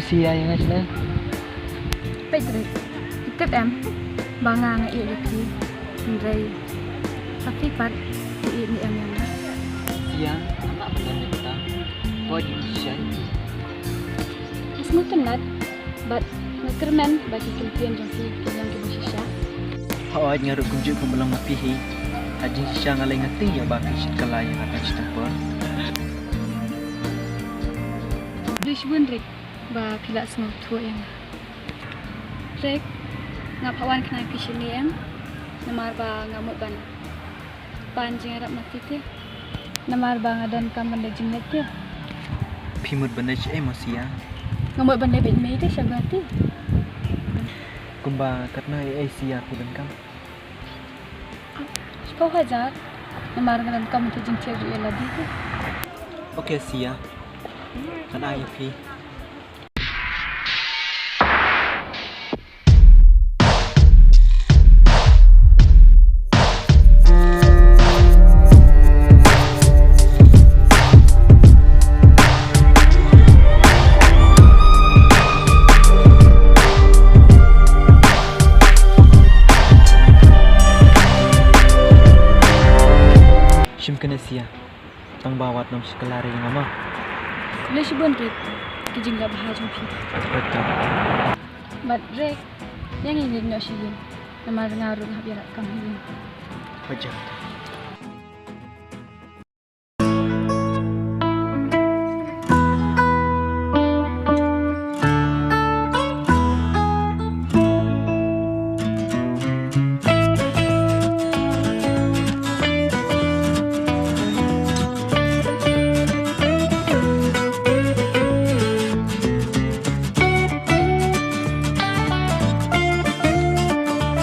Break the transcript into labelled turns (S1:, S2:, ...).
S1: sia yang ngajna.
S2: Pedro, itip em, banga nga iipi, Andrei, tapi pat iini em yang
S1: Sia, anak benar kita. Kau di sian.
S2: Ismu tenat, but ngermen bagi kempian jangsi yang kebusisya.
S1: Hawaj ngaruk kunjuk kumbelang mapihi. Ajing siya ngalay ngati ya baki sit kalay yang akan sitampur.
S2: Duis bunrik, ba pila semua tua yang. Rek, ngapawan kena pisah ni em, namar ba ngamut ban. Panjang harap mati tu, namar ba ngadan kaman dah jinglet tu.
S1: Pimut bandaj emosia.
S2: Ngamut ban lebih mei tu syabati.
S1: Kumba karena sia aku dan kam.
S2: 10,000 namar ngadan kamu tu jing cer ia lagi tu.
S1: Okey sia. Kan ayah pi. Kena sia tang bawat nom sekelari yang mama.
S2: Lepas buan rek, kijing lah bahas macam tu.
S1: Betul.
S2: But rek, yang ini nak sih, namar ngaruh lah biar kamu ini.
S1: Wajah.